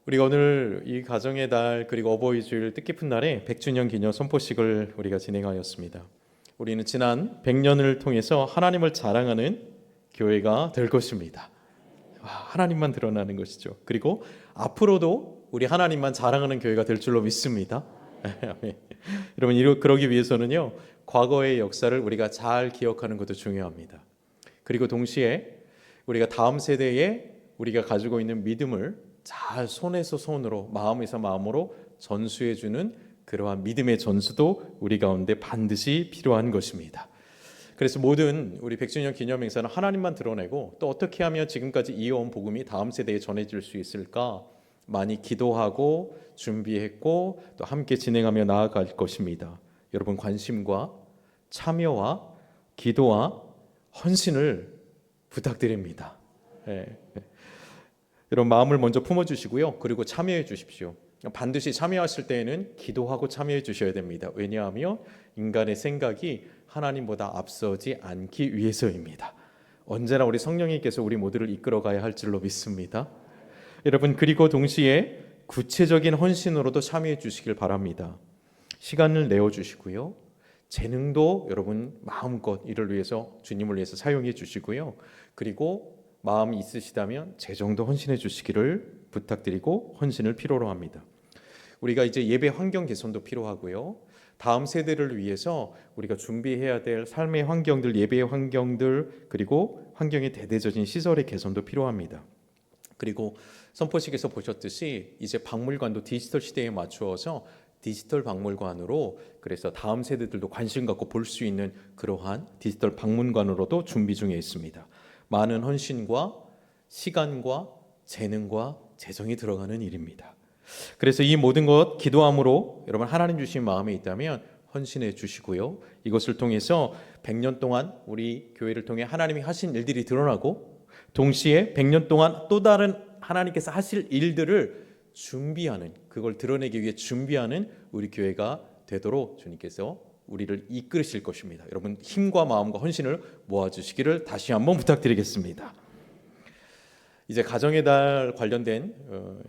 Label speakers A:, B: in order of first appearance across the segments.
A: 우리가 오늘 이 가정의 달 그리고 어버이 주일 뜻깊은 날에 100주년 기념 선포식을 우리가 진행하였습니다. 우리는 지난 100년을 통해서 하나님을 자랑하는 교회가 될 것입니다. 하나님만 드러나는 것이죠. 그리고 앞으로도 우리 하나님만 자랑하는 교회가 될 줄로 믿습니다. 여러분, 그러기 위해서는요, 과거의 역사를 우리가 잘 기억하는 것도 중요합니다. 그리고 동시에 우리가 다음 세대에 우리가 가지고 있는 믿음을 잘 손에서 손으로, 마음에서 마음으로 전수해주는 그러한 믿음의 전수도 우리 가운데 반드시 필요한 것입니다. 그래서 모든 우리 100주년 기념 행사는 하나님만 드러내고, 또 어떻게 하면 지금까지 이어온 복음이 다음 세대에 전해질 수 있을까 많이 기도하고 준비했고, 또 함께 진행하며 나아갈 것입니다. 여러분, 관심과 참여와 기도와 헌신을 부탁드립니다. 여러분, 마음을 먼저 품어주시고요. 그리고 참여해 주십시오. 반드시 참여하실 때에는 기도하고 참여해 주셔야 됩니다. 왜냐하면 인간의 생각이 하나님보다 앞서지 않기 위해서입니다. 언제나 우리 성령님께서 우리 모두를 이끌어가야 할 줄로 믿습니다. 여러분, 그리고 동시에 구체적인 헌신으로도 참여해 주시길 바랍니다. 시간을 내어주시고요. 재능도 여러분 마음껏 이를 위해서, 주님을 위해서 사용해 주시고요. 그리고 마음이 있으시다면 재정도 헌신해 주시기를 부탁드리고, 헌신을 필요로 합니다. 우리가 이제 예배 환경 개선도 필요하고요. 다음 세대를 위해서 우리가 준비해야 될 삶의 환경들, 예배의 환경들, 그리고 환경의 대대적인 시설의 개선도 필요합니다. 그리고 선포식에서 보셨듯이 이제 박물관도 디지털 시대에 맞추어서 디지털 박물관으로, 그래서 다음 세대들도 관심 갖고 볼 수 있는 그러한 디지털 박물관으로도 준비 중에 있습니다. 많은 헌신과 시간과 재능과 재정이 들어가는 일입니다. 그래서 이 모든 것 기도함으로 여러분 하나님 주신 마음에 있다면 헌신해 주시고요. 이것을 통해서 100년 동안 우리 교회를 통해 하나님이 하신 일들이 드러나고, 동시에 100년 동안 또 다른 하나님께서 하실 일들을 준비하는, 그걸 드러내기 위해 준비하는 우리 교회가 되도록 주님께서 우리를 이끌으실 것입니다. 여러분, 힘과 마음과 헌신을 모아주시기를 다시 한번 부탁드리겠습니다. 이제 가정의 달 관련된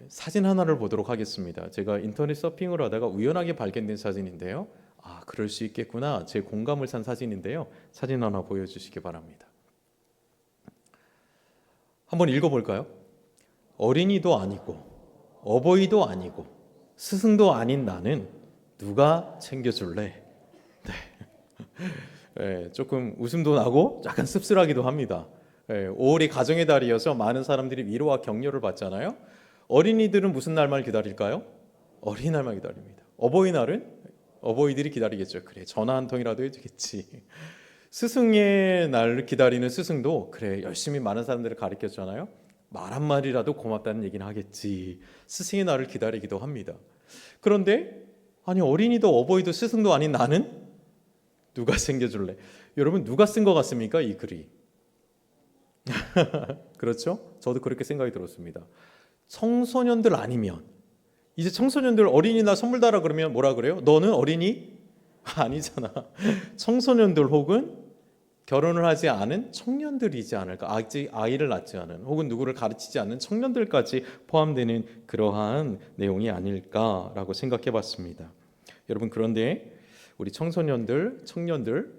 A: 사진 하나를 보도록 하겠습니다. 제가 인터넷 서핑을 하다가 우연하게 발견된 사진인데요. 그럴 수 있겠구나, 제 공감을 산 사진인데요. 사진 하나 보여주시기 바랍니다. 한번 읽어볼까요? 어린이도 아니고 어버이도 아니고 스승도 아닌 나는 누가 챙겨줄래? 조금 웃음도 나고 약간 씁쓸하기도 합니다. 5월이 가정의 달이어서 많은 사람들이 위로와 격려를 받잖아요. 어린이들은 무슨 날만 기다릴까요? 어린이날만 기다립니다. 어버이날은 어버이들이 기다리겠죠. 그래, 전화 한 통이라도 해주겠지. 스승의 날을 기다리는 스승도 그래, 열심히 많은 사람들을 가르쳤잖아요. 말 한마디라도 고맙다는 얘기는 하겠지. 스승의 날을 기다리기도 합니다. 그런데 아니, 어린이도 어버이도 스승도 아닌 나는 누가 챙겨줄래? 여러분, 누가 쓴 것 같습니까? 이 글이. 그렇죠? 저도 그렇게 생각이 들었습니다. 청소년들 아니면, 이제 청소년들 어린이날 선물 달라 그러면 뭐라 그래요? 너는 어린이? 아니잖아. 청소년들 혹은 결혼을 하지 않은 청년들이지 않을까? 아직 아이를 낳지 않은, 혹은 누구를 가르치지 않는 청년들까지 포함되는 그러한 내용이 아닐까라고 생각해 봤습니다. 여러분, 그런데 우리 청소년들, 청년들,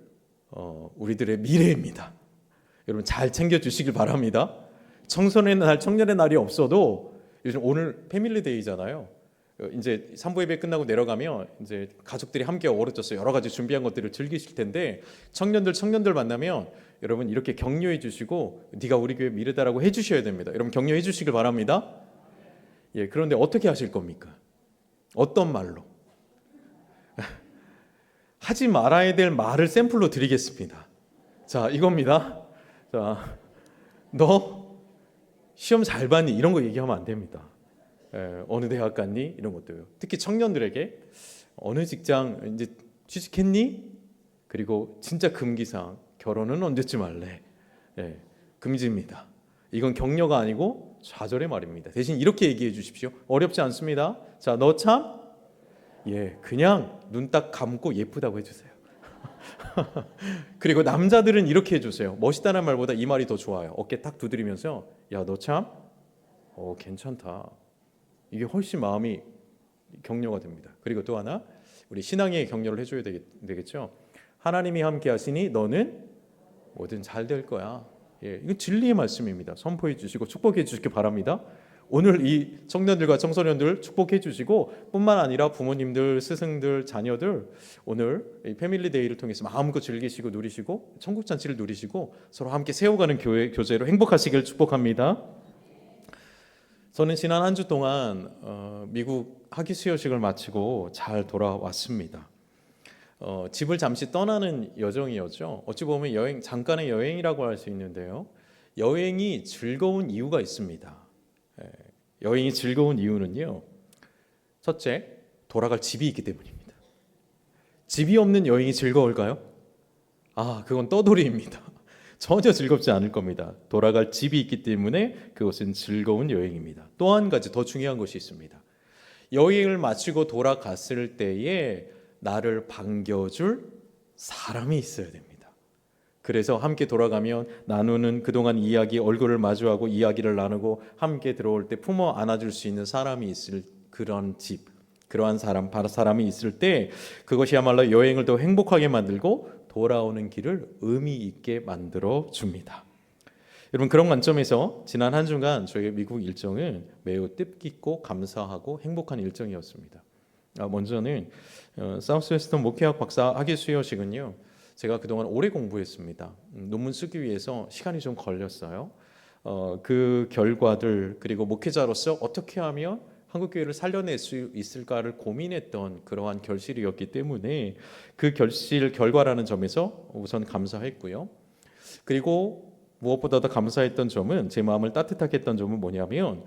A: 우리들의 미래입니다. 여러분, 잘 챙겨주시길 바랍니다. 청소년의 날, 청년의 날이 없어도 요즘 오늘 패밀리데이잖아요. 이제 3부 예배 끝나고 내려가면 이제 가족들이 함께 어우러져서 여러 가지 준비한 것들을 즐기실 텐데, 청년들 만나면 여러분 이렇게 격려해 주시고 네가 우리 교회 미래다라고 해주셔야 됩니다. 여러분, 격려해 주시길 바랍니다. 그런데 어떻게 하실 겁니까? 어떤 말로? 하지 말아야 될 말을 샘플로 드리겠습니다. 자, 이겁니다. 자, 너 시험 잘 봤니? 이런 거 얘기하면 안 됩니다. 어느 대학 갔니? 이런 것도요. 특히 청년들에게 어느 직장 이제 취직했니? 그리고 진짜 금기사항, 결혼은 언제쯤 할래? 금지입니다. 이건 격려가 아니고 좌절의 말입니다. 대신 이렇게 얘기해 주십시오. 어렵지 않습니다. 자, 너 참 그냥 눈 딱 감고 예쁘다고 해주세요. 그리고 남자들은 이렇게 해주세요. 멋있다는 말보다 이 말이 더 좋아요. 어깨 딱 두드리면서 야, 너 참 괜찮다. 이게 훨씬 마음이 격려가 됩니다. 그리고 또 하나 우리 신앙의 격려를 해줘야 되겠죠. 하나님이 함께 하시니 너는 뭐든 잘 될 거야. 예, 이건 진리의 말씀입니다. 선포해 주시고 축복해 주시기 바랍니다. 오늘 이 청년들과 청소년들 축복해 주시고 뿐만 아니라 부모님들, 스승들, 자녀들 오늘 이 패밀리 데이를 통해서 마음껏 즐기시고 누리시고 천국 잔치를 누리시고 서로 함께 세워가는 교제로 행복하시길 축복합니다. 저는 지난 한 주 동안 미국 학위 수여식을 마치고 잘 돌아왔습니다. 집을 잠시 떠나는 여정이었죠. 어찌 보면 잠깐의 여행이라고 할 수 있는데요. 여행이 즐거운 이유가 있습니다. 여행이 즐거운 이유는요. 첫째, 돌아갈 집이 있기 때문입니다. 집이 없는 여행이 즐거울까요? 그건 떠돌이입니다. 전혀 즐겁지 않을 겁니다. 돌아갈 집이 있기 때문에 그것은 즐거운 여행입니다. 또 한 가지 더 중요한 것이 있습니다. 여행을 마치고 돌아갔을 때에 나를 반겨줄 사람이 있어야 됩니다. 그래서 함께 돌아가면 나누는 그동안 이야기, 얼굴을 마주하고 이야기를 나누고 함께 들어올 때 품어 안아줄 수 있는 사람이 있을 그런 집, 그러한 사람이 있을 때 그것이야말로 여행을 더 행복하게 만들고 돌아오는 길을 의미 있게 만들어 줍니다. 여러분, 그런 관점에서 지난 한 주간 저희 미국 일정은 매우 뜻깊고 감사하고 행복한 일정이었습니다. 먼저는 사우스웨스턴 목회학 박사 학위 수여식은요, 제가 그동안 오래 공부했습니다. 논문 쓰기 위해서 시간이 좀 걸렸어요. 그 결과들 그리고 목회자로서 어떻게 하면 한국교회를 살려낼 수 있을까를 고민했던 그러한 결실이었기 때문에 그 결실 결과라는 점에서 우선 감사했고요. 그리고 무엇보다도 감사했던 점은, 제 마음을 따뜻하게 했던 점은 뭐냐면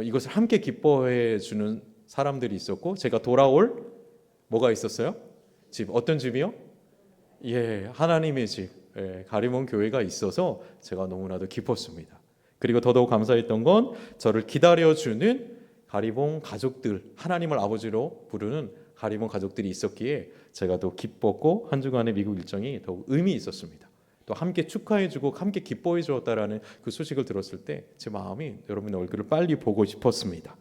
A: 이것을 함께 기뻐해 주는 사람들이 있었고, 제가 돌아올 뭐가 있었어요? 집. 어떤 집이요? 하나님의 집, 가리몬 교회가 있어서 제가 너무나도 기뻤습니다. 그리고 더더욱 감사했던 건 저를 기다려주는 가리봉 가족들, 하나님을 아버지로 부르는 가리봉 가족들이 있었기에 제가 더 기뻤고 한 주간의 미국 일정이 더욱 의미 있었습니다. 또 함께 축하해주고 함께 기뻐해 주었다라는 그 소식을 들었을 때 제 마음이 여러분의 얼굴을 빨리 보고 싶었습니다.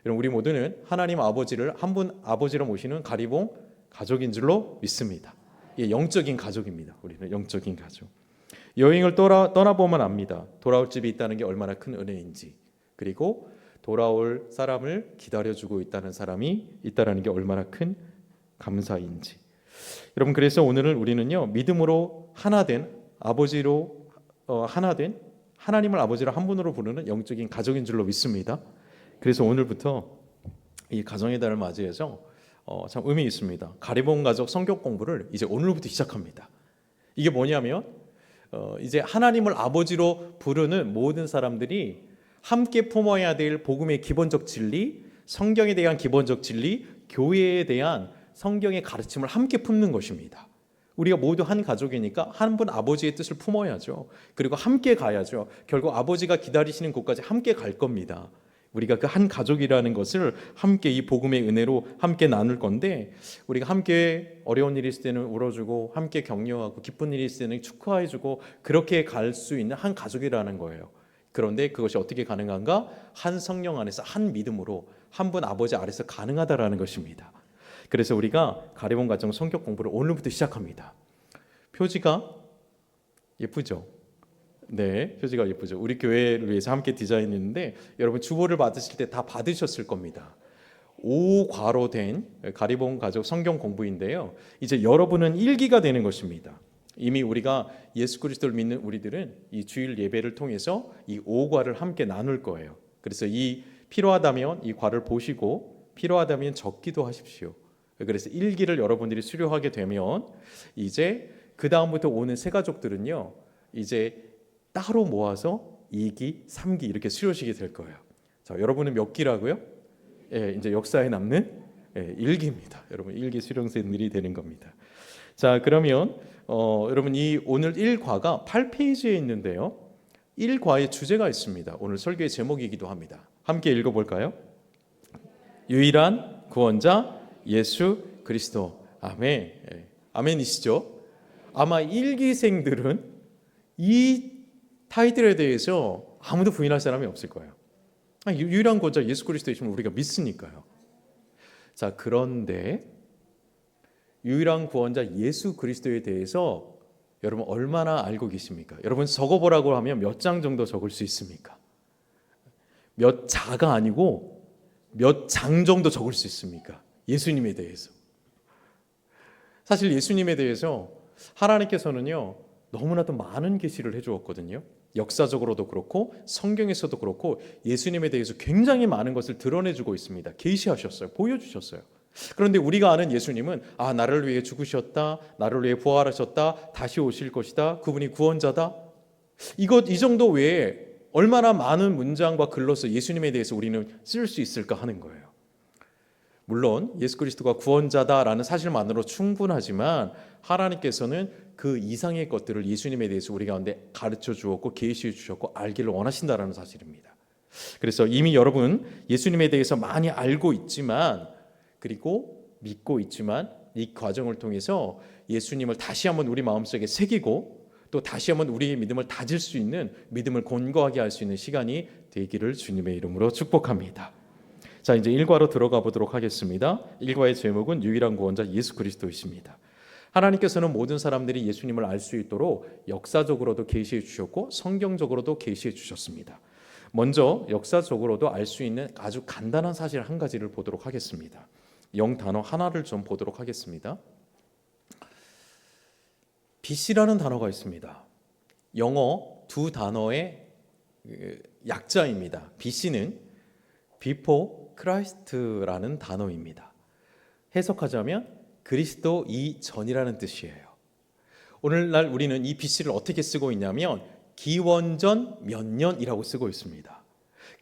A: 여러분, 우리 모두는 하나님 아버지를 한 분 아버지로 모시는 가리봉 가족인 줄로 믿습니다. 영적인 가족입니다. 우리는 영적인 가족. 여행을 떠나보면 압니다. 돌아올 집이 있다는 게 얼마나 큰 은혜인지, 그리고 돌아올 사람을 기다려주고 있다는 사람이 있다는 게 얼마나 큰 감사인지. 여러분, 그래서 오늘은 우리는요, 믿음으로 하나된 아버지로 하나된 하나님을 아버지로 한 분으로 부르는 영적인 가족인 줄로 믿습니다. 그래서 오늘부터 이 가정의 달을 맞이해서 참 의미 있습니다. 가리봉 가족 성경 공부를 이제 오늘부터 시작합니다. 이게 뭐냐면 이제 하나님을 아버지로 부르는 모든 사람들이 함께 품어야 될 복음의 기본적 진리, 성경에 대한 기본적 진리, 교회에 대한 성경의 가르침을 함께 품는 것입니다. 우리가 모두 한 가족이니까 한 분 아버지의 뜻을 품어야죠. 그리고 함께 가야죠. 결국 아버지가 기다리시는 곳까지 함께 갈 겁니다. 우리가 그 한 가족이라는 것을 함께 이 복음의 은혜로 함께 나눌 건데, 우리가 함께 어려운 일이 있을 때는 울어주고 함께 격려하고 기쁜 일이 있을 때는 축하해주고 그렇게 갈 수 있는 한 가족이라는 거예요. 그런데 그것이 어떻게 가능한가? 한 성령 안에서 한 믿음으로 한 분 아버지 아래서 가능하다라는 것입니다. 그래서 우리가 가리봉 가정 성격 공부를 오늘부터 시작합니다. 표지가 예쁘죠? 네, 표지가 예쁘죠. 우리 교회를 위해서 함께 디자인했는데 여러분 주보를 받으실 때 다 받으셨을 겁니다. 5과로 된 가리봉 가족 성경 공부인데요. 이제 여러분은 1기가 되는 것입니다. 이미 우리가 예수 그리스도를 믿는 우리들은 이 주일 예배를 통해서 이 5과를 함께 나눌 거예요. 그래서 이 필요하다면 이 과를 보시고 필요하다면 적기도 하십시오. 그래서 1기를 여러분들이 수료하게 되면 이제 그 다음부터 오는 새 가족들은요, 이제 따로 모아서 2기, 3기 이렇게 수료식이 될 거예요. 자, 여러분은 몇 기라고요? 이제 역사에 남는 1기입니다. 여러분 1기 수료생들이 되는 겁니다. 자, 그러면 여러분 이 오늘 1과가 8페이지에 있는데요. 1과의 주제가 있습니다. 오늘 설교의 제목이기도 합니다. 함께 읽어볼까요? 유일한 구원자 예수 그리스도. 아멘. 아멘이시죠? 아마 1기생들은 이 타이틀에 대해서 아무도 부인할 사람이 없을 거예요. 유일한 구원자 예수 그리스도이심을 우리가 믿으니까요. 자, 그런데 유일한 구원자 예수 그리스도에 대해서 여러분 얼마나 알고 계십니까? 여러분 적어보라고 하면 몇 장 정도 적을 수 있습니까? 몇 자가 아니고 몇 장 정도 적을 수 있습니까? 예수님에 대해서. 사실 예수님에 대해서 하나님께서는요 너무나도 많은 계시를 해주었거든요. 역사적으로도 그렇고 성경에서도 그렇고 예수님에 대해서 굉장히 많은 것을 드러내주고 있습니다. 계시하셨어요. 보여주셨어요. 그런데 우리가 아는 예수님은 나를 위해 죽으셨다, 나를 위해 부활하셨다, 다시 오실 것이다, 그분이 구원자다, 이 정도 외에 얼마나 많은 문장과 글로서 예수님에 대해서 우리는 쓸 수 있을까 하는 거예요. 물론 예수 그리스도가 구원자다라는 사실만으로 충분하지만 하나님께서는 그 이상의 것들을 예수님에 대해서 우리 가운데 가르쳐 주었고 계시해 주셨고 알기를 원하신다라는 사실입니다. 그래서 이미 여러분 예수님에 대해서 많이 알고 있지만 그리고 믿고 있지만 이 과정을 통해서 예수님을 다시 한번 우리 마음속에 새기고 또 다시 한번 우리의 믿음을 다질 수 있는 믿음을 견고하게 할 수 있는 시간이 되기를 주님의 이름으로 축복합니다. 자, 이제 1과로 들어가 보도록 하겠습니다. 1과의 제목은 유일한 구원자 예수 그리스도이십니다. 하나님께서는 모든 사람들이 예수님을 알 수 있도록 역사적으로도 계시해 주셨고 성경적으로도 계시해 주셨습니다. 먼저 역사적으로도 알 수 있는 아주 간단한 사실 한 가지를 보도록 하겠습니다. 영단어 하나를 좀 보도록 하겠습니다. 빛이라는 단어가 있습니다. 영어 두 단어의 약자입니다. 빛이는 before Christ라는 단어입니다. 해석하자면 그리스도 이전이라는 뜻이에요. 오늘날 우리는 이 BC를 어떻게 쓰고 있냐면 기원전 몇 년이라고 쓰고 있습니다.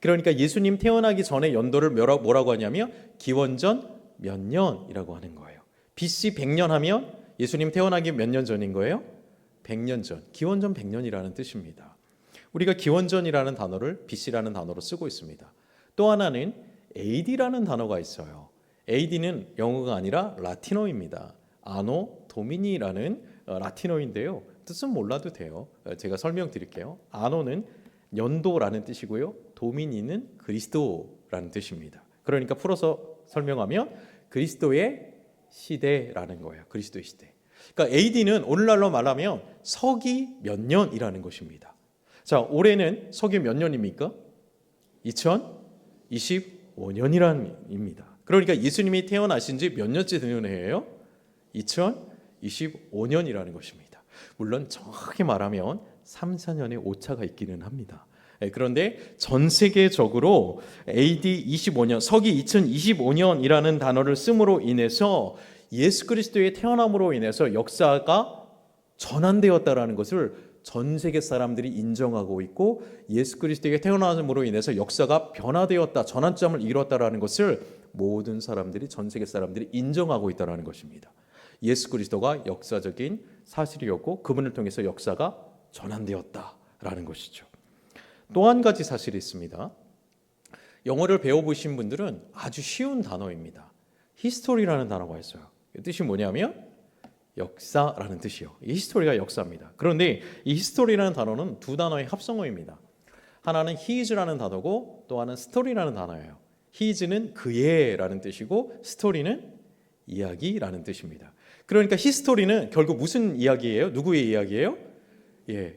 A: 그러니까 예수님 태어나기 전에 연도를 뭐라고 하냐면 기원전 몇 년이라고 하는 거예요. BC 100년 하면 예수님 태어나기 몇 년 전인 거예요? 100년 전. 기원전 100년이라는 뜻입니다. 우리가 기원전이라는 단어를 BC라는 단어로 쓰고 있습니다. 또 하나는 AD라는 단어가 있어요. AD는 영어가 아니라 라틴어입니다. 아노 도미니라는 라틴어인데요. 뜻은 몰라도 돼요. 제가 설명드릴게요. 아노는 연도라는 뜻이고요. 도미니는 그리스도라는 뜻입니다. 그러니까 풀어서 설명하면 그리스도의 시대라는 거예요. 그리스도의 시대. 그러니까 AD는 오늘날로 말하면 서기 몇 년이라는 것입니다. 자, 올해는 서기 몇 년입니까? 2025년이란입니다. 그러니까 예수님이 태어나신 지 몇 년째 되는 해예요? 2025년이라는 것입니다. 물론 정확히 말하면 3, 4년의 오차가 있기는 합니다. 그런데 전 세계적으로 AD 25년, 서기 2025년이라는 단어를 씀으로 인해서 예수 그리스도의 태어남으로 인해서 역사가 전환되었다라는 것을 전 세계 사람들이 인정하고 있고 예수 그리스도의 태어남으로 인해서 역사가 변화되었다, 전환점을 이뤘다라는 것을 모든 사람들이 전 세계 사람들이 인정하고 있다라는 것입니다. 예수 그리스도가 역사적인 사실이었고 그분을 통해서 역사가 전환되었다라는 것이죠. 또 한 가지 사실이 있습니다. 영어를 배워보신 분들은 아주 쉬운 단어입니다. 히스토리라는 단어가 있어요. 뜻이 뭐냐면 역사라는 뜻이요. 이 히스토리가 역사입니다. 그런데 이 히스토리라는 단어는 두 단어의 합성어입니다. 하나는 his라는 단어고 또 하나는 story라는 단어예요. his는 그의라는 뜻이고 스토리는 이야기라는 뜻입니다. 그러니까 히스토리는 결국 무슨 이야기예요? 누구의 이야기예요?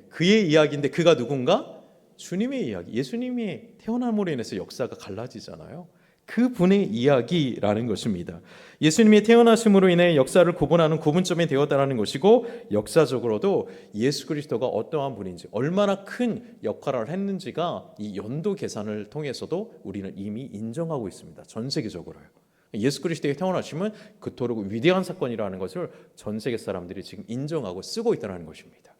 A: 그의 이야기인데 그가 누군가? 주님의 이야기. 예수님이 태어남으로 인해서 역사가 갈라지잖아요. 그분의 이야기라는 것입니다. 예수님이 태어나심으로 인해 역사를 구분하는 구분점이 되었다는 것이고 역사적으로도 예수 그리스도가 어떠한 분인지 얼마나 큰 역할을 했는지가 이 연도 계산을 통해서도 우리는 이미 인정하고 있습니다. 전 세계적으로요. 예수 그리스도의 태어나심은 그토록 위대한 사건이라는 것을 전 세계 사람들이 지금 인정하고 쓰고 있다는 것입니다.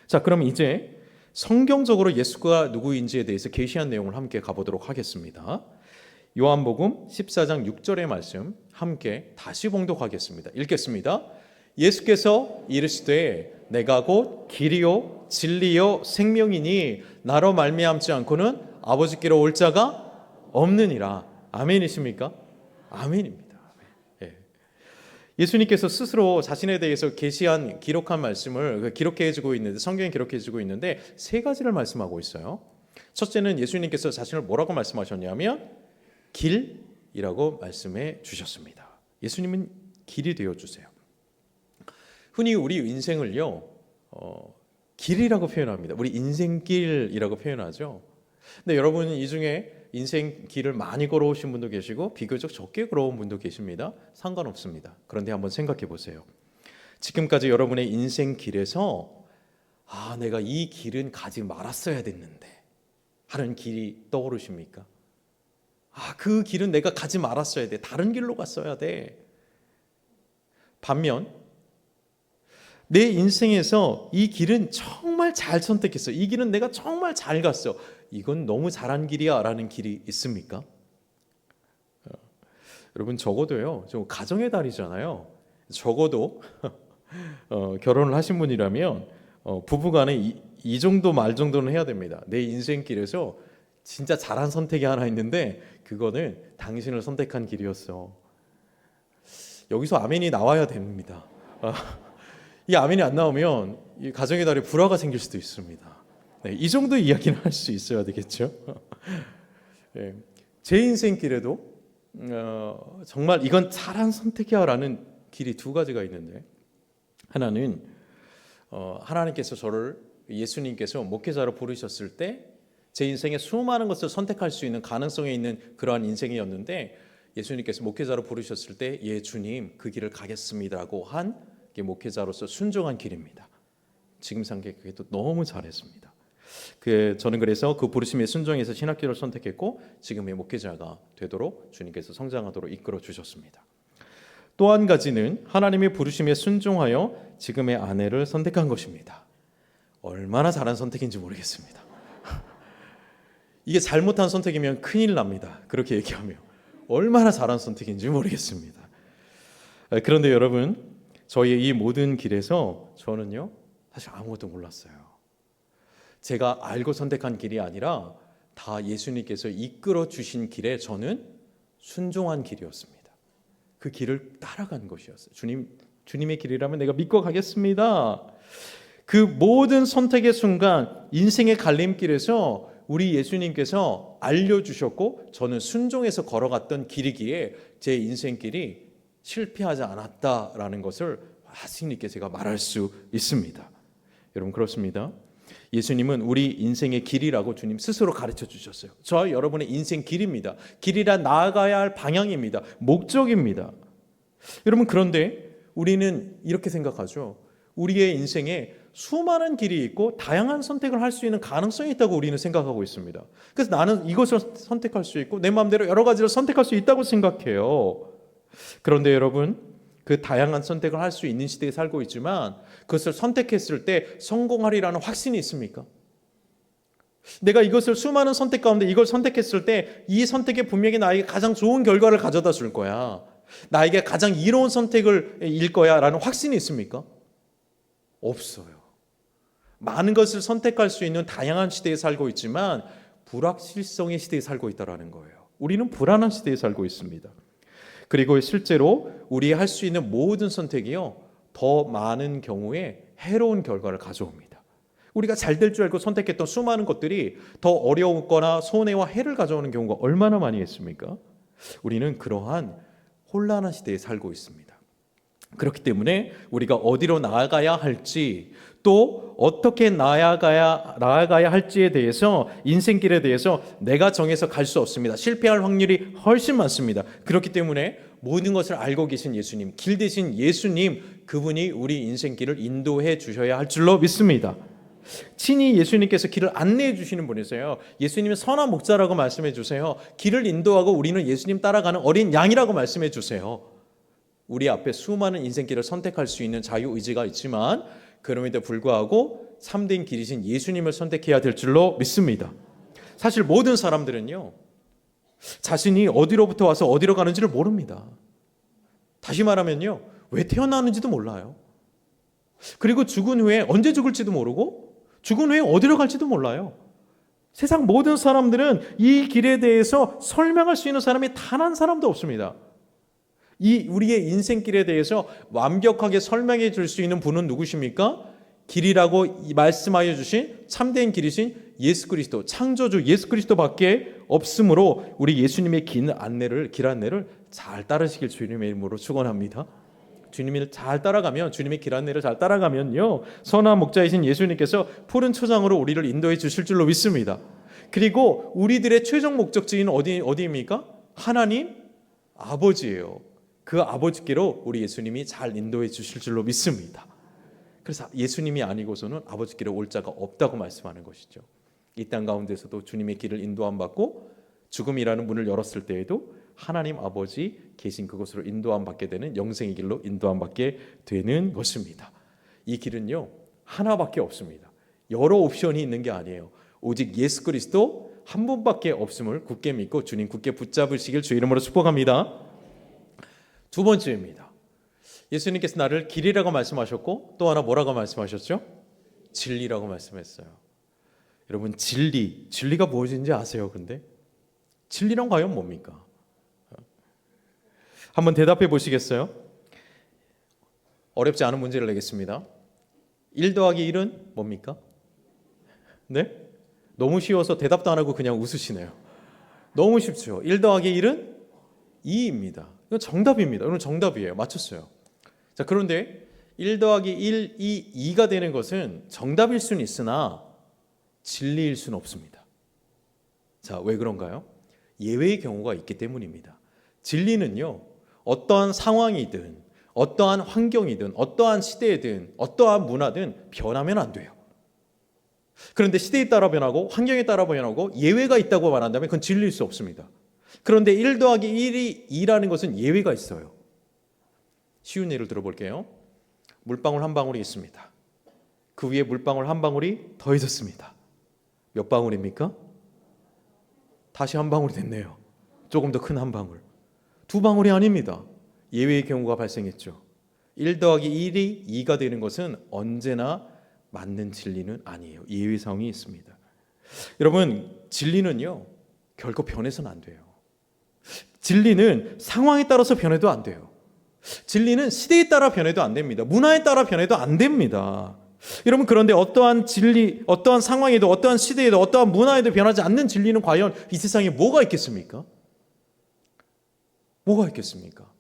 A: 자, 그럼 이제 성경적으로 예수가 누구인지에 대해서 계시한 내용을 함께 가보도록 하겠습니다. 요한복음 14장 6절의 말씀 함께 다시 봉독하겠습니다. 읽겠습니다. 예수께서 이르시되 내가 곧 길이요 진리요 생명이니 나로 말미암지 않고는 아버지께로 올 자가 없느니라. 아멘이십니까? 아멘입니다. 예수님께서 스스로 자신에 대해서 계시한 기록한 말씀을 기록해주고 있는데 성경에 기록해주고 있는데 세 가지를 말씀하고 있어요. 첫째는 예수님께서 자신을 뭐라고 말씀하셨냐면 길이라고 말씀해 주셨습니다. 예수님은 길이 되어주세요. 흔히 우리 인생을요 길이라고 표현합니다. 우리 인생길이라고 표현하죠. 근데 여러분 이 중에 인생 길을 많이 걸어오신 분도 계시고 비교적 적게 걸어온 분도 계십니다. 상관없습니다. 그런데 한번 생각해 보세요. 지금까지 여러분의 인생 길에서 내가 이 길은 가지 말았어야 됐는데 하는 길이 떠오르십니까? 그 길은 내가 가지 말았어야 돼. 다른 길로 갔어야 돼. 반면 내 인생에서 이 길은 정말 잘 선택했어. 이 길은 내가 정말 잘 갔어. 이건 너무 잘한 길이야 라는 길이 있습니까? 여러분 적어도요. 저 가정의 달이잖아요. 적어도 결혼을 하신 분이라면 부부간에 이 정도 말 정도는 해야 됩니다. 내 인생길에서 진짜 잘한 선택이 하나 있는데 그거는 당신을 선택한 길이었어. 여기서 아멘이 나와야 됩니다. 이 아멘이 안 나오면 이 가정의 달에 불화가 생길 수도 있습니다. 네, 이 정도 이야기는 할 수 있어야 되겠죠. 네, 제 인생길에도 정말 이건 잘한 선택이야 라는 길이 두 가지가 있는데 하나는 하나님께서 저를 예수님께서 목회자로 부르셨을 때 제 인생에 수많은 것을 선택할 수 있는 가능성이 있는 그러한 인생이었는데 예수님께서 목회자로 부르셨을 때 예 주님 그 길을 가겠습니다라고 한 목회자로서 순종한 길입니다. 지금 생각해도 너무 잘했습니다. 저는 그래서 그 부르심에 순종해서 신학교를 선택했고 지금의 목회자가 되도록 주님께서 성장하도록 이끌어 주셨습니다. 또 한 가지는 하나님의 부르심에 순종하여 지금의 아내를 선택한 것입니다. 얼마나 잘한 선택인지 모르겠습니다. 이게 잘못한 선택이면 큰일 납니다. 그렇게 얘기하면 얼마나 잘한 선택인지 모르겠습니다. 그런데 여러분 저희의 이 모든 길에서 저는요 사실 아무것도 몰랐어요. 제가 알고 선택한 길이 아니라 다 예수님께서 이끌어 주신 길에 저는 순종한 길이었습니다. 그 길을 따라간 것이었어요. 주님의 길이라면 내가 믿고 가겠습니다. 그 모든 선택의 순간 인생의 갈림길에서 우리 예수님께서 알려주셨고 저는 순종해서 걸어갔던 길이기에 제 인생길이 실패하지 않았다라는 것을 확실히 있게 제가 말할 수 있습니다. 여러분 그렇습니다. 예수님은 우리 인생의 길이라고 주님 스스로 가르쳐 주셨어요. 저와 여러분의 인생 길입니다. 길이라 나아가야 할 방향입니다. 목적입니다. 여러분 그런데 우리는 이렇게 생각하죠. 우리의 인생에 수많은 길이 있고 다양한 선택을 할 수 있는 가능성이 있다고 우리는 생각하고 있습니다. 그래서 나는 이것을 선택할 수 있고 내 마음대로 여러 가지를 선택할 수 있다고 생각해요. 그런데 여러분 그 다양한 선택을 할 수 있는 시대에 살고 있지만 그것을 선택했을 때 성공하리라는 확신이 있습니까? 내가 이것을 수많은 선택 가운데 이걸 선택했을 때 이 선택이 분명히 나에게 가장 좋은 결과를 가져다 줄 거야. 나에게 가장 이로운 선택을 일 거야 라는 확신이 있습니까? 없어요. 많은 것을 선택할 수 있는 다양한 시대에 살고 있지만 불확실성의 시대에 살고 있다는 거예요. 우리는 불안한 시대에 살고 있습니다. 그리고 실제로 우리 할 수 있는 모든 선택이요 더 많은 경우에 해로운 결과를 가져옵니다. 우리가 잘 될 줄 알고 선택했던 수많은 것들이 더 어려웠거나 손해와 해를 가져오는 경우가 얼마나 많이 있습니까? 우리는 그러한 혼란한 시대에 살고 있습니다. 그렇기 때문에 우리가 어디로 나아가야 할지 또 어떻게 나아가야 할지에 대해서 인생길에 대해서 내가 정해서 갈 수 없습니다. 실패할 확률이 훨씬 많습니다. 그렇기 때문에 모든 것을 알고 계신 예수님, 길 대신 예수님 그분이 우리 인생길을 인도해 주셔야 할 줄로 믿습니다. 친히 예수님께서 길을 안내해 주시는 분이세요. 예수님은 선한 목자라고 말씀해 주세요. 길을 인도하고 우리는 예수님 따라가는 어린 양이라고 말씀해 주세요. 우리 앞에 수많은 인생길을 선택할 수 있는 자유의지가 있지만 그럼에도 불구하고 참된 길이신 예수님을 선택해야 될 줄로 믿습니다. 사실 모든 사람들은요 자신이 어디로부터 와서 어디로 가는지를 모릅니다. 다시 말하면요 왜 태어나는지도 몰라요. 그리고 죽은 후에 언제 죽을지도 모르고 죽은 후에 어디로 갈지도 몰라요. 세상 모든 사람들은 이 길에 대해서 설명할 수 있는 사람이 단 한 사람도 없습니다. 이 우리의 인생길에 대해서 완벽하게 설명해 줄 수 있는 분은 누구십니까? 길이라고 말씀하여 주신 참된 길이신 예수 그리스도, 창조주 예수 그리스도밖에 없으므로 우리 예수님의 길 안내를 잘 따르시길 주님의 이름으로 축원합니다. 주님을 잘 따라가면, 주님의 길 안내를 잘 따라가면요, 선한 목자이신 예수님께서 푸른 초장으로 우리를 인도해 주실 줄로 믿습니다. 그리고 우리들의 최종 목적지는 어디입니까? 하나님 아버지예요. 그 아버지께로 우리 예수님이 잘 인도해 주실 줄로 믿습니다. 그래서 예수님이 아니고서는 아버지께로 올 자가 없다고 말씀하는 것이죠. 이 땅 가운데서도 주님의 길을 인도함 받고 죽음이라는 문을 열었을 때에도 하나님 아버지 계신 그곳으로 인도함 받게 되는 영생의 길로 인도함 받게 되는 것입니다. 이 길은요, 하나밖에 없습니다. 여러 옵션이 있는 게 아니에요. 오직 예수 그리스도 한 분밖에 없음을 굳게 믿고 주님 굳게 붙잡으시길 주 이름으로 축복합니다. 두 번째입니다. 예수님께서 나를 길이라고 말씀하셨고 또 하나 뭐라고 말씀하셨죠? 진리라고 말씀했어요. 여러분, 진리가 무엇인지 아세요? 근데 진리란 과연 뭡니까? 한번 대답해 보시겠어요? 어렵지 않은 문제를 내겠습니다. 1 더하기 1은 뭡니까? 네? 너무 쉬워서 대답도 안 하고 그냥 웃으시네요. 너무 쉽죠. 1 더하기 1은 2입니다. 이건 정답입니다. 이건 정답이에요. 맞췄어요. 자, 그런데 1 더하기 1, 2가 되는 것은 정답일 수는 있으나 진리일 수는 없습니다. 자, 왜 그런가요? 예외의 경우가 있기 때문입니다. 진리는요, 어떠한 상황이든 어떠한 환경이든 어떠한 시대든 어떠한 문화든 변하면 안 돼요. 그런데 시대에 따라 변하고 환경에 따라 변하고 예외가 있다고 말한다면 그건 진리일 수 없습니다. 그런데 1 더하기 1이 2라는 것은 예외가 있어요. 쉬운 예를 들어볼게요. 물방울 한 방울이 있습니다. 그 위에 물방울 한 방울이 더해졌습니다. 몇 방울입니까? 다시 한 방울이 됐네요. 조금 더 큰 한 방울. 2방울이 아닙니다. 예외의 경우가 발생했죠. 1 더하기 1이 2가 되는 것은 언제나 맞는 진리는 아니에요. 예외 사항이 있습니다. 여러분, 진리는요, 결코 변해서는 안 돼요. 진리는 상황에 따라서 변해도 안 돼요. 진리는 시대에 따라 변해도 안 됩니다. 문화에 따라 변해도 안 됩니다. 여러분, 그런데 어떠한 진리, 어떠한 상황에도 어떠한 시대에도 어떠한 문화에도 변하지 않는 진리는 과연 이 세상에 뭐가 있겠습니까? 뭐가 있겠습니까?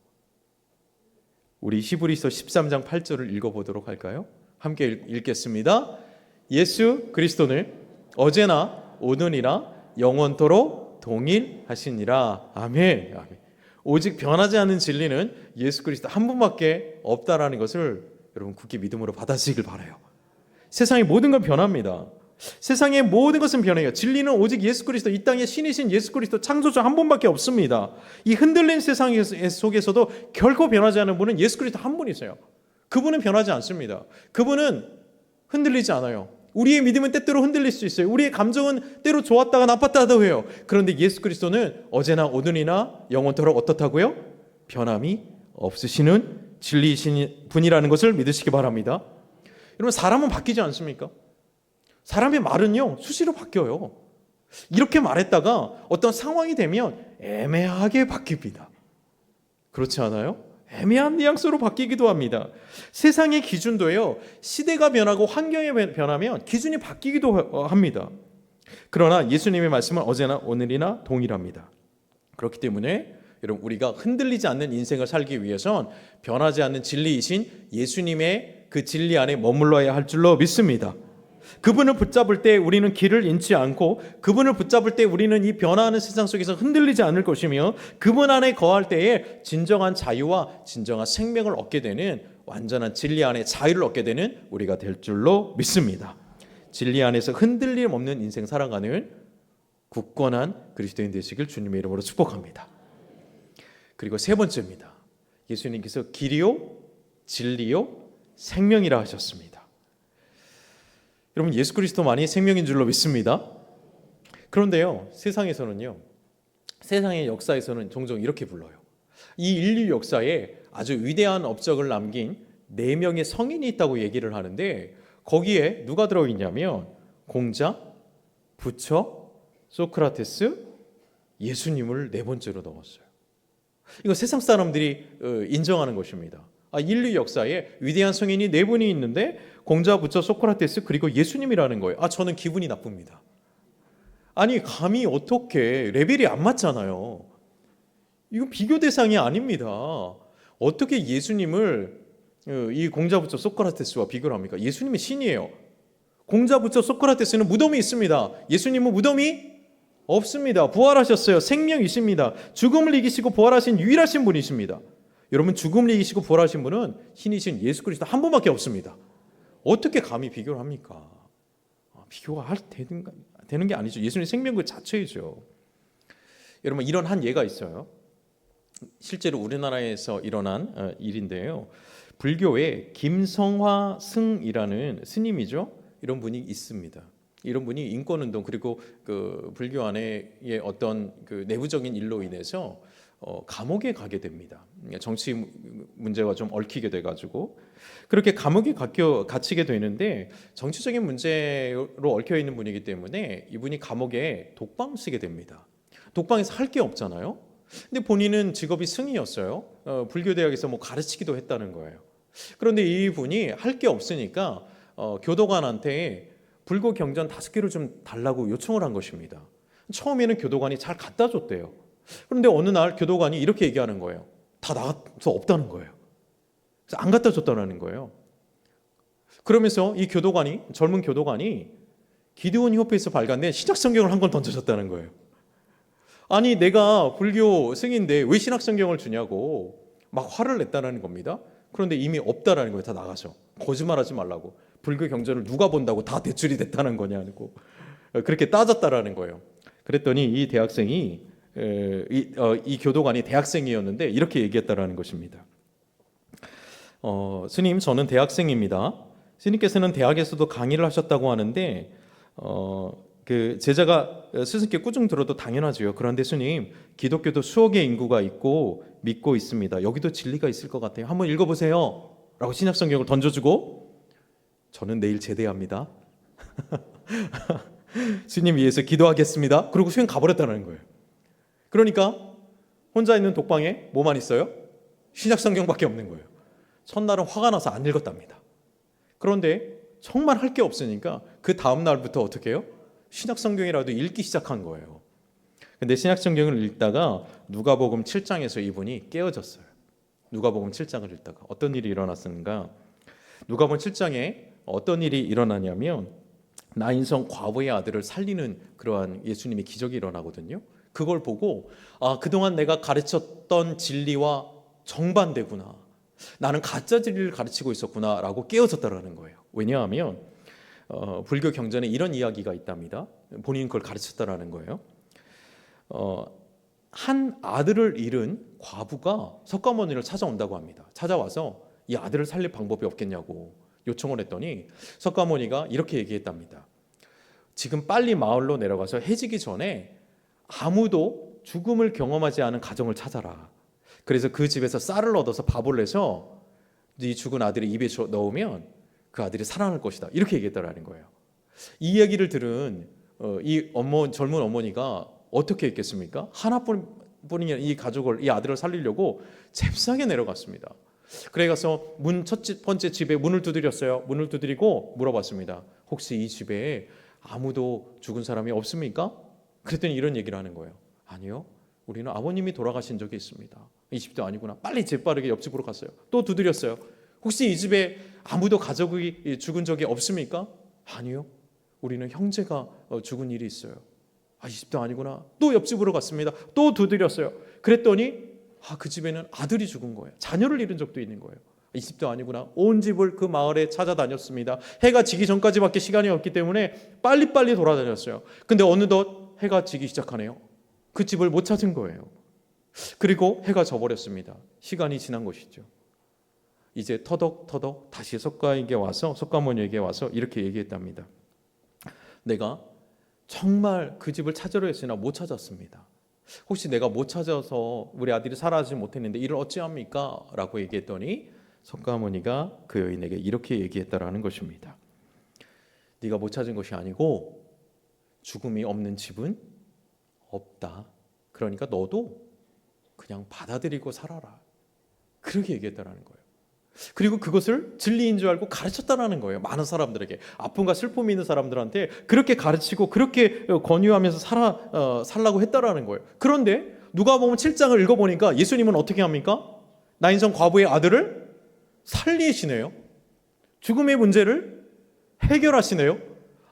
A: 우리 히브리서 13장 8절을 읽어보도록 할까요? 함께 읽겠습니다. 예수 그리스도는 어제나 오늘이나 영원토록 동일하시니라. 아멘. 아멘. 오직 변하지 않는 진리는 예수 그리스도 한 분밖에 없다라는 것을 여러분 굳게 믿음으로 받아주시길 바라요. 세상의 모든 건 변합니다. 세상의 모든 것은 변해요. 진리는 오직 예수 그리스도, 이 땅의 신이신 예수 그리스도 창조주 한 분밖에 없습니다. 이 흔들린 세상 속에서도 결코 변하지 않는 분은 예수 그리스도 한 분이세요. 그분은 변하지 않습니다. 그분은 흔들리지 않아요. 우리의 믿음은 때때로 흔들릴 수 있어요. 우리의 감정은 때로 좋았다가 나빴다도 해요. 그런데 예수 그리스도는 어제나 오늘이나 영원토록 어떻다고요? 변함이 없으시는 진리이신 분이라는 것을 믿으시기 바랍니다. 여러분, 사람은 바뀌지 않습니까? 사람의 말은요, 수시로 바뀌어요. 이렇게 말했다가 어떤 상황이 되면 애매하게 바뀝니다. 그렇지 않아요? 애매한 뉘앙스로 바뀌기도 합니다. 세상의 기준도요, 시대가 변하고 환경이 변하면 기준이 바뀌기도 합니다. 그러나 예수님의 말씀은 어제나 오늘이나 동일합니다. 그렇기 때문에 여러분, 우리가 흔들리지 않는 인생을 살기 위해선 변하지 않는 진리이신 예수님의 그 진리 안에 머물러야 할 줄로 믿습니다. 그분을 붙잡을 때 우리는 길을 잃지 않고, 그분을 붙잡을 때 우리는 이 변화하는 세상 속에서 흔들리지 않을 것이며, 그분 안에 거할 때에 진정한 자유와 진정한 생명을 얻게 되는, 완전한 진리 안에 자유를 얻게 되는 우리가 될 줄로 믿습니다. 진리 안에서 흔들림 없는 인생 살아가는 굳건한 그리스도인 되시길 주님의 이름으로 축복합니다. 그리고 세 번째입니다. 예수님께서 길이요 진리요 생명이라 하셨습니다. 여러분, 예수 그리스도만이 생명인 줄로 믿습니다. 그런데요, 세상에서는요, 세상의 역사에서는 종종 이렇게 불러요. 이 인류 역사에 아주 위대한 업적을 남긴 4명의 성인이 있다고 얘기를 하는데, 거기에 누가 들어있냐면 공자, 부처, 소크라테스, 예수님을 4번째로 넣었어요. 이거 세상 사람들이 인정하는 것입니다. 인류 역사에 위대한 성인이 네 분이 있는데 공자, 부처, 소크라테스 그리고 예수님이라는 거예요. 저는 기분이 나쁩니다. 아니 감히 어떻게 레벨이 안 맞잖아요. 이건 비교 대상이 아닙니다. 어떻게 예수님을 이 공자, 부처, 소크라테스와 비교를 합니까? 예수님은 신이에요. 공자, 부처, 소크라테스는 무덤이 있습니다. 예수님은 무덤이 없습니다. 부활하셨어요. 생명이십니다. 죽음을 이기시고 부활하신 유일하신 분이십니다. 여러분 죽음을 이기시고 부활하신 분은 신이신 예수 그리스도 한 분밖에 없습니다. 어떻게 감히 비교를 합니까? 비교가 되는 게 아니죠. 예수님 생명 그 자체이죠. 여러분 이런 한 예가 있어요. 실제로 우리나라에서 일어난 일인데요. 불교에 김성화 승이라는 스님이죠. 이런 분이 있습니다. 이런 분이 인권운동 그리고 그 불교 안에 어떤 그 내부적인 일로 인해서 감옥에 가게 됩니다. 정치 문제와 좀 얽히게 돼가지고 그렇게 감옥에 갇히게 되는데 정치적인 문제로 얽혀 있는 분이기 때문에 이분이 감옥에 독방 쓰게 됩니다. 독방에서 할 게 없잖아요. 근데 본인은 직업이 승이었어요. 불교 대학에서 뭐 가르치기도 했다는 거예요. 그런데 이분이 할 게 없으니까 교도관한테 불교 경전 5개를 좀 달라고 요청을 한 것입니다. 처음에는 교도관이 잘 갖다 줬대요. 그런데 어느 날 교도관이 이렇게 얘기하는 거예요. 다 나가서 없다는 거예요. 그래서 안 갖다 줬다는 거예요. 그러면서 이 교도관이 젊은 교도관이 기드온 협회에서 발간된 신약성경을 한 권 던져줬다는 거예요. 아니 내가 불교 승인데 왜 신약성경을 주냐고 막 화를 냈다는 겁니다. 그런데 이미 없다라는 거예요. 다 나가서 거짓말하지 말라고. 불교 경전을 누가 본다고 다 대출이 됐다는 거냐고 그렇게 따졌다라는 거예요. 그랬더니 이 대학생이 이 교도관이 대학생이었는데 이렇게 얘기했다라는 것입니다. 스님 저는 대학생입니다. 스님께서는 대학에서도 강의를 하셨다고 하는데 그 제자가 스승께 꾸중 들어도 당연하지요. 그런데 스님 기독교도 수억의 인구가 있고 믿고 있습니다. 여기도 진리가 있을 것 같아요. 한번 읽어보세요 라고 신약성경을 던져주고 저는 내일 제대합니다. 스님 위해서 기도하겠습니다. 그리고 수행 가버렸다는 거예요. 그러니까 혼자 있는 독방에 뭐만 있어요? 신약성경밖에 없는 거예요. 첫날은 화가 나서 안 읽었답니다. 그런데 정말 할 게 없으니까 그 다음 날부터 어떻게 해요? 신약성경이라도 읽기 시작한 거예요. 근데 신약성경을 읽다가 누가복음 7장에서 이분이 깨어졌어요. 누가복음 7장을 읽다가 어떤 일이 일어났는가? 누가복음 7장에 어떤 일이 일어나냐면 나인성 과부의 아들을 살리는 그러한 예수님의 기적이 일어나거든요. 그걸 보고 그동안 내가 가르쳤던 진리와 정반대구나. 나는 가짜 진리를 가르치고 있었구나 라고 깨어졌다라는 거예요. 왜냐하면 불교 경전에 이런 이야기가 있답니다. 본인이 그걸 가르쳤다라는 거예요. 한 아들을 잃은 과부가 석가모니를 찾아온다고 합니다. 찾아와서 이 아들을 살릴 방법이 없겠냐고 요청을 했더니 석가모니가 이렇게 얘기했답니다. 지금 빨리 마을로 내려가서 해지기 전에 아무도 죽음을 경험하지 않은 가정을 찾아라. 그래서 그 집에서 쌀을 얻어서 밥을 내서 네 죽은 아들이 입에 넣으면 그 아들이 살아날 것이다. 이렇게 얘기했다라는 거예요. 이 이야기를 들은 이 젊은 어머니가 어떻게 했겠습니까? 하나뿐인 이 가족을, 이 아들을 살리려고 잽싸게 내려갔습니다. 그래 가서 첫 번째 집에 문을 두드렸어요. 문을 두드리고 물어봤습니다. 혹시 이 집에 아무도 죽은 사람이 없습니까? 그랬더니 이런 얘기를 하는 거예요. 아니요. 우리는 아버님이 돌아가신 적이 있습니다. 이 집도 아니구나. 빨리 재빠르게 옆집으로 갔어요. 또 두드렸어요. 혹시 이 집에 아무도 가족이 죽은 적이 없습니까? 아니요. 우리는 형제가 죽은 일이 있어요. 이 집도 아니구나. 또 옆집으로 갔습니다. 또 두드렸어요. 그랬더니 그 집에는 아들이 죽은 거예요. 자녀를 잃은 적도 있는 거예요. 이 집도 아니구나. 온 집을 그 마을에 찾아다녔습니다. 해가 지기 전까지밖에 시간이 없기 때문에 빨리빨리 돌아다녔어요. 근데 어느덧 해가 지기 시작하네요. 그 집을 못 찾은 거예요. 그리고 해가 져버렸습니다. 시간이 지난 것이죠. 이제 터덕터덕 다시 석가모니에게 와서 이렇게 얘기했답니다. 내가 정말 그 집을 찾으려 했으나 못 찾았습니다. 혹시 내가 못 찾아서 우리 아들이 살아나지 못했는데 이를 어찌합니까? 라고 얘기했더니 석가모니가 그 여인에게 이렇게 얘기했다라는 것입니다. 네가 못 찾은 것이 아니고 죽음이 없는 집은 없다. 그러니까 너도 그냥 받아들이고 살아라. 그렇게 얘기했다라는 거예요. 그리고 그것을 진리인 줄 알고 가르쳤다라는 거예요. 많은 사람들에게, 아픔과 슬픔이 있는 사람들한테 그렇게 가르치고 그렇게 권유하면서 살라고 했다라는 거예요. 그런데 누가복음 7장을 읽어보니까 예수님은 어떻게 합니까? 나인성 과부의 아들을 살리시네요. 죽음의 문제를 해결하시네요.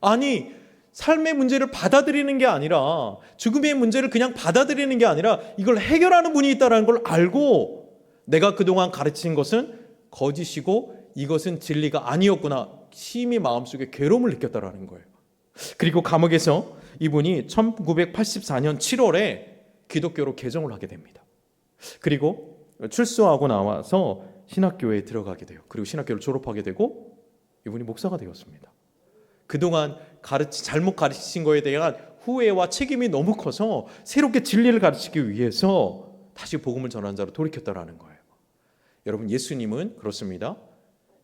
A: 아니, 삶의 문제를 받아들이는 게 아니라, 죽음의 문제를 그냥 받아들이는 게 아니라 이걸 해결하는 분이 있다는 걸 알고 내가 그동안 가르친 것은 거짓이고 이것은 진리가 아니었구나, 심히 마음속에 괴로움을 느꼈다라는 거예요. 그리고 감옥에서 이분이 1984년 7월에 기독교로 개종을 하게 됩니다. 그리고 출소하고 나와서 신학교에 들어가게 돼요. 그리고 신학교를 졸업하게 되고 이분이 목사가 되었습니다. 그동안 잘못 가르친 거에 대한 후회와 책임이 너무 커서 새롭게 진리를 가르치기 위해서 다시 복음을 전하는 자로 돌이켰다라는 거예요. 여러분, 예수님은 그렇습니다.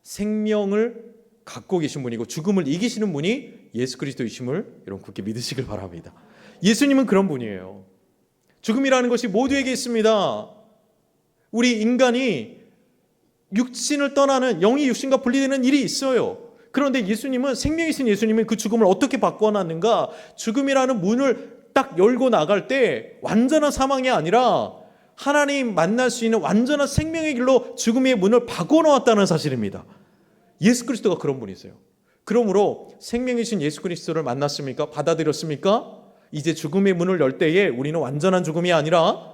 A: 생명을 갖고 계신 분이고 죽음을 이기시는 분이 예수 그리스도이심을 여러분 굳게 믿으시길 바랍니다. 예수님은 그런 분이에요. 죽음이라는 것이 모두에게 있습니다. 우리 인간이 육신을 떠나는, 영이 육신과 분리되는 일이 있어요. 그런데 예수님은, 생명이신 예수님은 그 죽음을 어떻게 바꿔놨는가? 죽음이라는 문을 딱 열고 나갈 때 완전한 사망이 아니라 하나님 만날 수 있는 완전한 생명의 길로 죽음의 문을 바꿔놓았다는 사실입니다. 예수 그리스도가 그런 분이세요. 그러므로 생명이신 예수 그리스도를 만났습니까? 받아들였습니까? 이제 죽음의 문을 열 때에 우리는 완전한 죽음이 아니라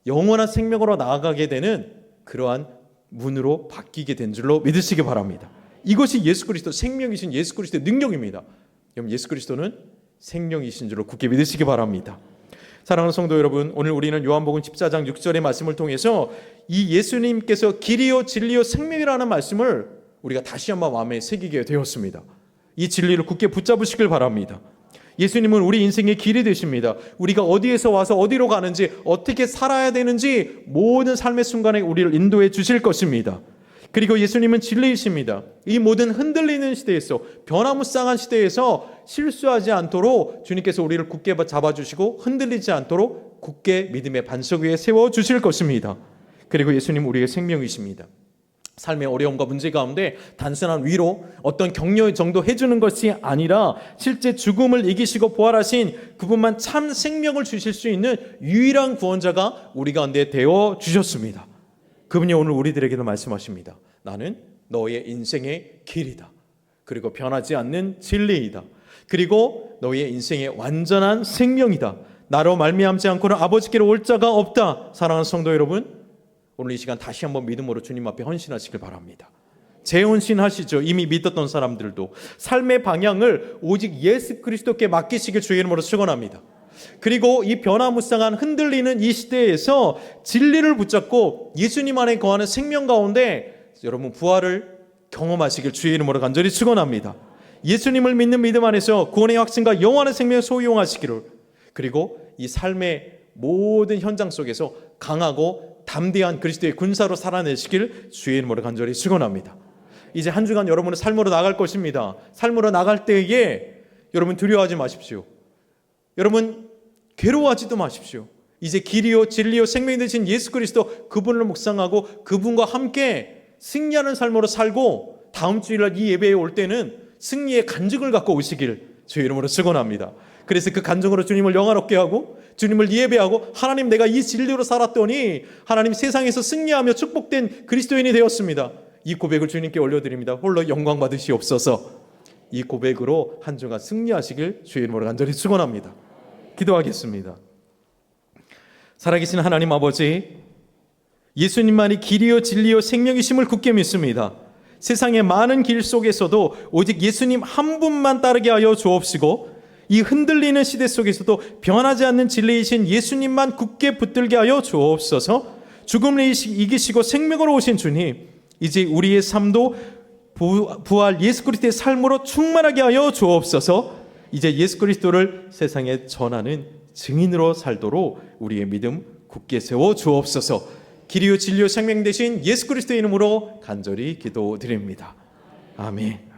A: 영원한 생명으로 나아가게 되는 그러한 문으로 바뀌게 된 줄로 믿으시기 바랍니다. 이것이 예수 그리스도, 생명이신 예수 그리스도의 능력입니다. 여러분, 예수 그리스도는 생명이신 줄로 굳게 믿으시기 바랍니다. 사랑하는 성도 여러분, 오늘 우리는 요한복음 14장 6절의 말씀을 통해서 이 예수님께서 길이요 진리요 생명이라는 말씀을 우리가 다시 한번 마음에 새기게 되었습니다. 이 진리를 굳게 붙잡으시길 바랍니다. 예수님은 우리 인생의 길이 되십니다. 우리가 어디에서 와서 어디로 가는지, 어떻게 살아야 되는지 모든 삶의 순간에 우리를 인도해 주실 것입니다. 그리고 예수님은 진리이십니다. 이 모든 흔들리는 시대에서, 변화무쌍한 시대에서 실수하지 않도록 주님께서 우리를 굳게 잡아주시고 흔들리지 않도록 굳게 믿음의 반석 위에 세워주실 것입니다. 그리고 예수님은 우리의 생명이십니다. 삶의 어려움과 문제 가운데 단순한 위로, 어떤 격려 정도 해주는 것이 아니라 실제 죽음을 이기시고 부활하신 그분만 참 생명을 주실 수 있는 유일한 구원자가 우리 가운데 되어 주셨습니다. 그분이 오늘 우리들에게도 말씀하십니다. 나는 너의 인생의 길이다. 그리고 변하지 않는 진리이다. 그리고 너의 인생의 완전한 생명이다. 나로 말미암지 않고는 아버지께로 올 자가 없다. 사랑하는 성도 여러분, 오늘 이 시간 다시 한번 믿음으로 주님 앞에 헌신하시길 바랍니다. 재헌신하시죠. 이미 믿었던 사람들도 삶의 방향을 오직 예수 그리스도께 맡기시길 주의 이름으로 축원합니다. 그리고 이 변화무쌍한 흔들리는 이 시대에서 진리를 붙잡고 예수님 안에 거하는 생명 가운데 여러분 부활을 경험하시길 주의 이름으로 간절히 축원합니다. 예수님을 믿는 믿음 안에서 구원의 확신과 영원한 생명을 소유하시기를, 그리고 이 삶의 모든 현장 속에서 강하고 담대한 그리스도의 군사로 살아내시길 주의 이름으로 간절히 축원합니다. 이제 한 주간 여러분의 삶으로 나갈 것입니다. 삶으로 나갈 때에 여러분 두려워하지 마십시오. 여러분 괴로워하지도 마십시오. 이제 길이요 진리요 생명이 되신 예수 그리스도, 그분을 묵상하고 그분과 함께 승리하는 삶으로 살고 다음 주일날 이 예배에 올 때는 승리의 간증을 갖고 오시길 주의 이름으로 축원합니다. 그래서 그 간증으로 주님을 영화롭게 하고 주님을 예배하고, 하나님 내가 이 진리로 살았더니 하나님 세상에서 승리하며 축복된 그리스도인이 되었습니다. 이 고백을 주님께 올려드립니다. 홀로 영광 받으시옵소서. 이 고백으로 한 주간 승리하시길 주의 이름으로 간절히 축원합니다. 기도하겠습니다. 살아계신 하나님 아버지, 예수님만이 길이요 진리요 생명이심을 굳게 믿습니다. 세상의 많은 길 속에서도 오직 예수님 한 분만 따르게 하여 주옵시고, 이 흔들리는 시대 속에서도 변하지 않는 진리이신 예수님만 굳게 붙들게 하여 주옵소서. 죽음을 이기시고 생명으로 오신 주님, 이제 우리의 삶도 부활 예수 그리스도의 삶으로 충만하게 하여 주옵소서. 이제 예수 그리스도를 세상에 전하는 증인으로 살도록 우리의 믿음 굳게 세워 주옵소서. 길이요 진리요 생명 되신 예수 그리스도의 이름으로 간절히 기도드립니다. 아멘.